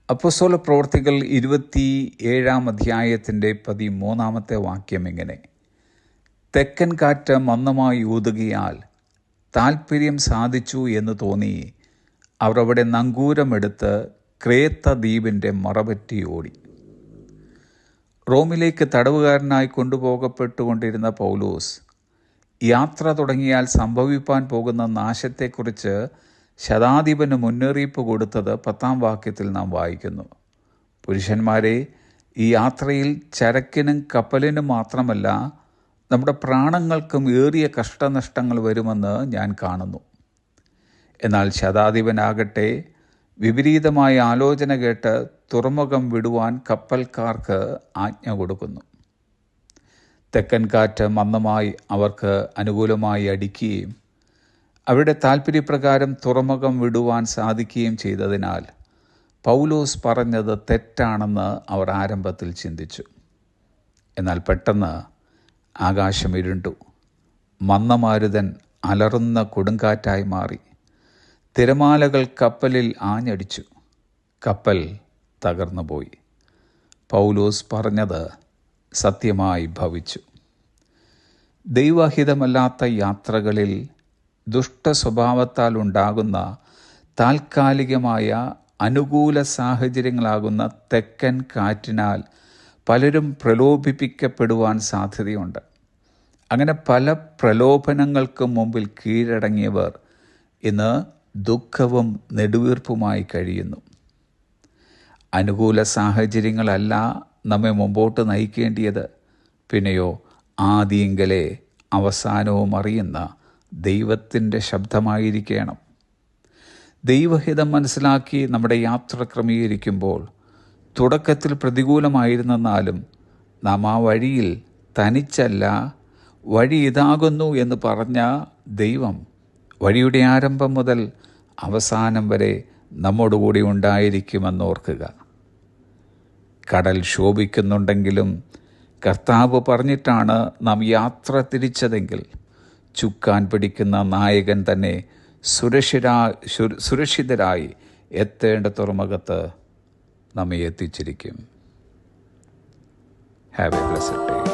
അപ്പോസ്തല പ്രവൃത്തികൾ 27 13 വാക്യം ഇങ്ങനെ: തെക്കൻ കാറ്റ് മന്ദമായി ഊതുകയാൽ താൽപ്പര്യം സാധിച്ചു എന്ന് തോന്നി അവർ അവിടെ നങ്കൂരമെടുത്ത് ക്രേത്ത ദ്വീപിൻ്റെ മറപറ്റി ഓടി. റോമിലേക്ക് തടവുകാരനായി കൊണ്ടുപോകപ്പെട്ടുകൊണ്ടിരുന്ന പൗലോസ് യാത്ര തുടങ്ങിയാൽ സംഭവിപ്പാൻ പോകുന്ന നാശത്തെക്കുറിച്ച് ശതാധിപന് മുന്നറിയിപ്പ് കൊടുത്തത് 10 വാക്യത്തിൽ നാം വായിക്കുന്നു. പുരുഷന്മാരെ, ഈ യാത്രയിൽ ചരക്കിനും കപ്പലിനും മാത്രമല്ല നമ്മുടെ പ്രാണങ്ങൾക്കും ഏറിയ കഷ്ടനഷ്ടങ്ങൾ വരുമെന്ന് ഞാൻ കാണുന്നു. എന്നാൽ ശതാധിപനാകട്ടെ വിപരീതമായ ആലോചന കേട്ട് തുറമുഖം വിടുവാൻ കപ്പൽക്കാർക്ക് ആജ്ഞ കൊടുക്കുന്നു. തെക്കൻ കാറ്റ് മന്ദമായി അവർക്ക് അനുകൂലമായി അടിക്കുകയും അവരുടെ താൽപ്പര്യപ്രകാരം തുറമുഖം വിടുവാൻ സാധിക്കുകയും ചെയ്തതിനാൽ പൗലോസ് പറഞ്ഞത് തെറ്റാണെന്ന് അവർ ആരംഭത്തിൽ ചിന്തിച്ചു. എന്നാൽ പെട്ടെന്ന് ആകാശം ഇരുണ്ടു. മന്ദമാരുതൻ അലറുന്ന കൊടുങ്കാറ്റായി മാറി. തിരമാലകൾ കപ്പലിൽ ആഞ്ഞടിച്ചു. കപ്പൽ തകർന്നുപോയി. പൗലോസ് പറഞ്ഞത് സത്യമായി ഭവിച്ചു. ദൈവഹിതമല്ലാത്ത യാത്രകളിൽ ദുഷ്ടസ്വഭാവത്താൽ ഉണ്ടാകുന്ന താൽക്കാലികമായ അനുകൂല സാഹചര്യങ്ങളാകുന്ന തെക്കൻ കാറ്റിനാൽ പലരും പ്രലോഭിപ്പിക്കപ്പെടുവാൻ സാധ്യതയുണ്ട്. അങ്ങനെ പല പ്രലോഭനങ്ങൾക്കും മുമ്പിൽ കീഴടങ്ങിയവർ ഇന്ന് ദുഃഖവും നെടുവീർപ്പുമായി കഴിയുന്നു. അനുകൂല സാഹചര്യങ്ങളല്ല നമ്മെ മുമ്പോട്ട് നയിക്കേണ്ടിയത്, പിന്നെയോ ആദിയെങ്കിലേ അവസാനവും അറിയുന്ന ദൈവത്തിൻ്റെ ശബ്ദമായിരിക്കണം. ദൈവഹിതം മനസ്സിലാക്കി നമ്മുടെ യാത്ര ക്രമീകരിക്കുമ്പോൾ തുടക്കത്തിൽ പ്രതികൂലമായിരുന്നെന്നാലും നാം ആ വഴിയിൽ തനിച്ചല്ല, വഴി ഇതാകുന്നു എന്ന് പറഞ്ഞ ദൈവം വഴിയുടെ ആരംഭം മുതൽ അവസാനം വരെ നമ്മോടുകൂടി ഉണ്ടായിരിക്കുമെന്നോർക്കുക. കടൽ ശോഭിക്കുന്നുണ്ടെങ്കിലും കർത്താവ് പറഞ്ഞിട്ടാണ് നാം യാത്ര തിരിച്ചതെങ്കിൽ ചുക്കാൻ പിടിക്കുന്ന നായകൻ തന്നെ സുരക്ഷിതരായി എത്തേണ്ട തുറമുഖത്ത് നമ്മെ എത്തിച്ചിരിക്കും. Have a blessed day.